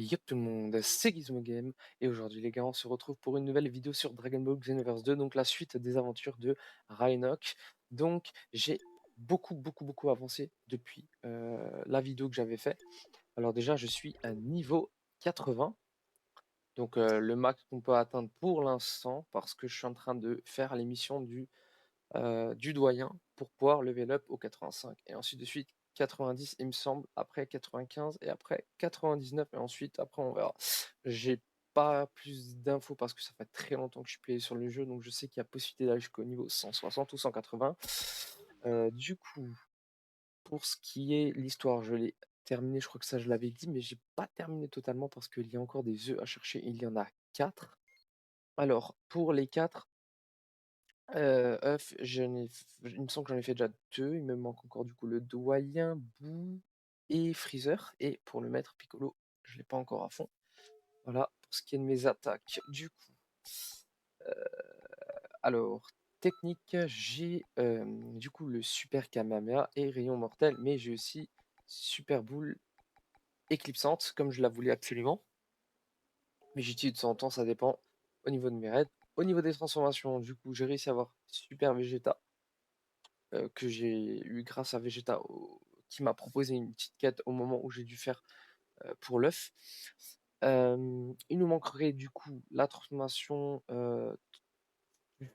Yo tout le monde, c'est Gizmo Game et aujourd'hui les gars on se retrouve pour une nouvelle vidéo sur Dragon Ball Xenoverse 2, donc la suite des aventures de Rhinoc. Donc j'ai beaucoup avancé depuis la vidéo que j'avais fait. Alors déjà je suis à niveau 80, donc le max qu'on peut atteindre pour l'instant parce que je suis en train de faire les missions du doyen pour pouvoir level up au 85 et ensuite de suite 90 il me semble, après 95 et après 99 et ensuite après on verra. J'ai pas plus d'infos parce que ça fait très longtemps que je suis payé sur le jeu, donc je sais qu'il y a possibilité d'aller jusqu'au niveau 160 ou 180. Du coup, pour ce qui est l'histoire, je l'ai terminé, je crois que ça je l'avais dit, mais j'ai pas terminé totalement parce qu'il y a encore des œufs à chercher, il y en a 4. Alors, pour les 4 œufs, il me semble que j'en ai fait déjà 2. Il me manque encore du coup le doyen, Boo et Freezer. Et pour le maître Piccolo, je l'ai pas encore à fond. Voilà, pour ce qui est de mes attaques. Du coup, alors, technique, j'ai du coup le super Kamehameha et rayon mortel, mais j'ai aussi super boule éclipsante, comme je la voulais absolument. Mais j'utilise de temps en temps, ça dépend au niveau de mes raids. Au niveau des transformations, du coup, j'ai réussi à avoir super Vegeta que j'ai eu grâce à Vegeta qui m'a proposé une petite quête au moment où j'ai dû faire pour l'œuf. Il nous manquerait du coup la transformation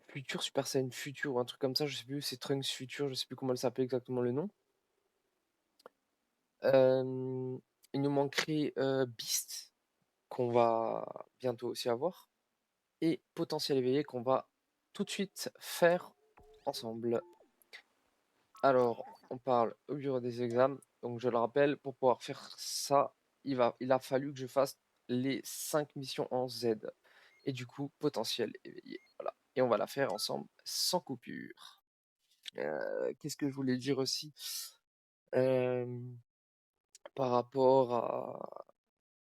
future, Super Saiyan future ou un truc comme ça, je sais plus, c'est Trunks future, je sais plus comment elle s'appelle exactement le nom. Il nous manquerait Beast qu'on va bientôt aussi avoir et Potentiel éveillé qu'on va tout de suite faire ensemble. Alors, on parle au bureau des examens. Donc, je le rappelle, pour pouvoir faire ça, il a fallu que je fasse les 5 missions en Z. Et du coup, potentiel éveillé. Voilà. Et on va la faire ensemble sans coupure. Qu'est-ce que je voulais dire aussi Euh, par rapport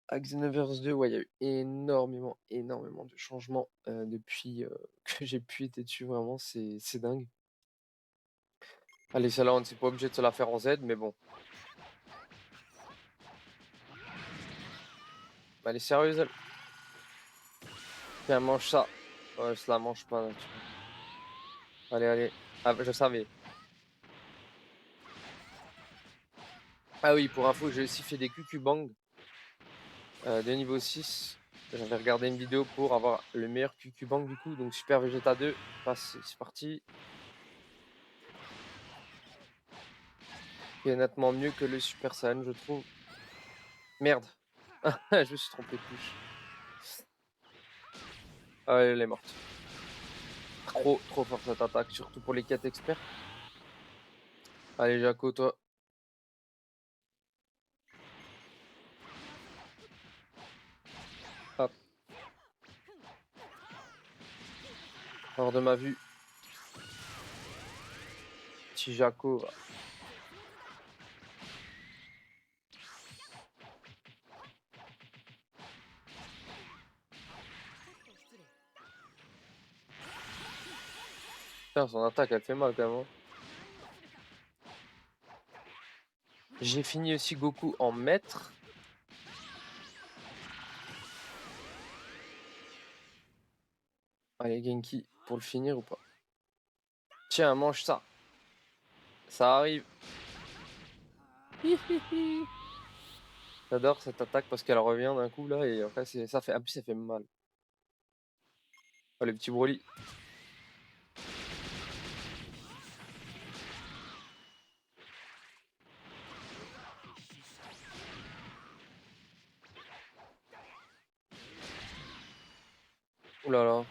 à Xenoverse 2, ouais, il y a eu énormément de changements depuis que j'ai pu être dessus. Vraiment, c'est dingue. Allez, celle-là, on n'est pas obligé de se la faire en Z, mais bon. Elle est sérieuse, elle. Tiens, mange ça. Ouais, je la mange pas, naturel. Allez. Ah, bah, je savais. Ah oui, pour info, j'ai aussi fait des Bang de niveau 6. J'avais regardé une vidéo pour avoir le meilleur Bang du coup. Donc Super Vegeta 2. C'est parti. Qui est nettement mieux que le Super Saiyan, je trouve. Merde. Je me suis trompé de touche. Ah, elle est morte. Trop fort cette attaque, surtout pour les 4 experts. Allez, Jaco, toi. Hop, hors de ma vue. Petit Jaco. Putain, son attaque, elle fait mal quand même, hein. J'ai fini aussi Goku en maître. Allez, Genki, pour le finir ou pas? Tiens, mange ça. Ça arrive. Hihihi. J'adore cette attaque parce qu'elle revient d'un coup là et après ça fait. En plus ça fait mal. Oh les petits Broly. Ouh là là.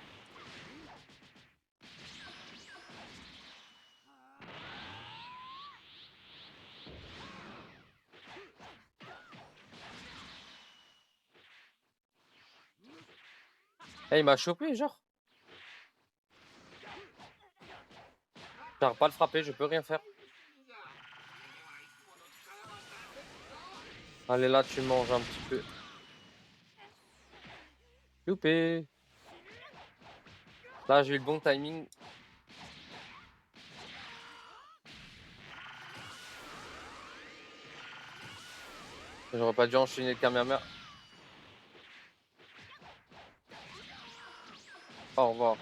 Eh, il m'a chopé genre. J'arrive pas à le frapper, je peux rien faire. Allez là tu manges un petit peu. Loupé. Là j'ai eu le bon timing. J'aurais pas dû enchaîner le Kamehameha. Au revoir.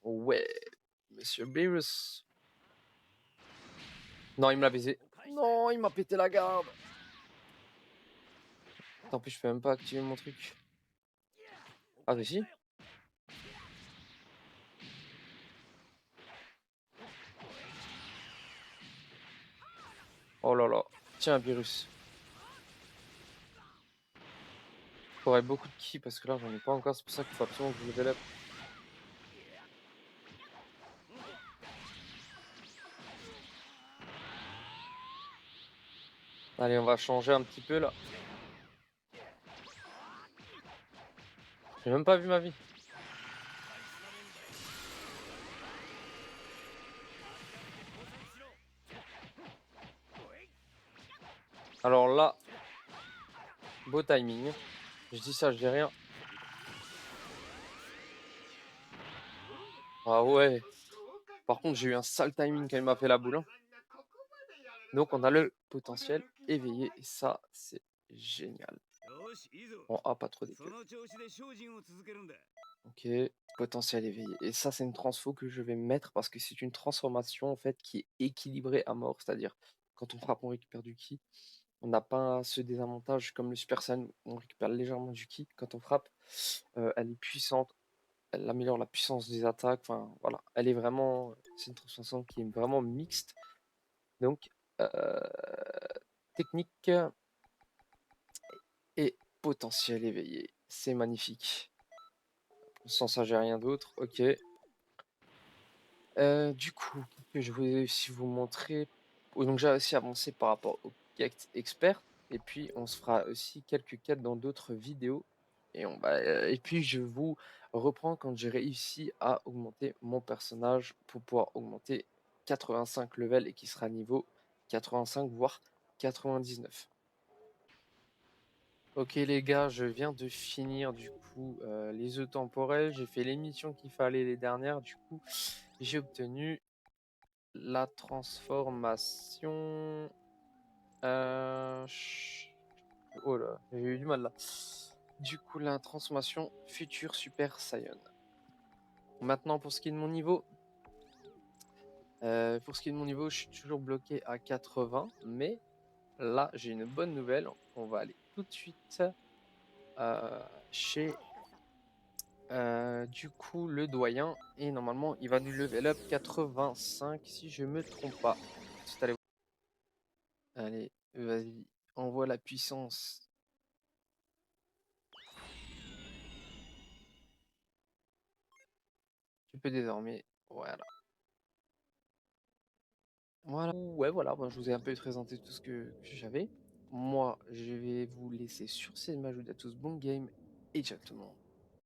Ouais, monsieur Beerus. Non, il me l'a baisé. Non, il m'a pété la garde. Tant pis, je peux même pas activer mon truc. Ah, mais si. Oh là là. Tiens, Beerus. Faudrait beaucoup de ki parce que là, j'en ai pas encore. C'est pour ça qu'il faut absolument que je level up. Allez, on va changer un petit peu là. J'ai même pas vu ma vie. Alors là, beau timing. Je dis ça, je dis rien. Ah ouais. Par contre, j'ai eu un sale timing quand il m'a fait la boule, hein. Donc, on a le potentiel éveillé. Et ça, c'est génial. Bon, ah, pas trop dégueu. Ok, potentiel éveillé. Et ça, c'est une transfo que je vais mettre parce que c'est une transformation en fait qui est équilibrée à mort. C'est-à-dire, quand on frappe, on récupère du ki. On n'a pas ce désavantage comme le Super Saiyan, on récupère légèrement du ki quand on frappe. Elle est puissante, elle améliore la puissance des attaques. Enfin, voilà, elle est vraiment. C'est une transformation qui est vraiment mixte. Donc, euh, technique et potentiel éveillé. C'est magnifique. Sans ça, j'ai rien d'autre. Ok. Du coup, qu'est-ce que je voulais aussi vous montrer. Oh, donc j'ai aussi avancé par rapport au quête expert et puis on se fera aussi quelques quêtes dans d'autres vidéos et puis je vous reprends quand j'ai réussi à augmenter mon personnage pour pouvoir augmenter 85 levels et qui sera niveau 85 voire 99. OK les gars, je viens de finir du coup, les œufs temporels, j'ai fait les missions qu'il fallait les dernières, du coup, j'ai obtenu la transformation, ch oh là, j'ai eu du mal là. Du coup, la transformation futur Super Saiyan. Maintenant pour ce qui est de mon niveau, je suis toujours bloqué à 80, mais là, j'ai une bonne nouvelle. On va aller tout de suite, chez, du coup, le doyen et normalement, il va nous level up 85 si je me trompe pas. Allez, vas-y, envoie la puissance. Tu peux désormais, voilà. Voilà, ouais, voilà, ben, je vous ai un peu présenté tout ce que j'avais. Moi, je vais vous laisser sur ces. Je vous dis à tous bon game et ciao tout le monde.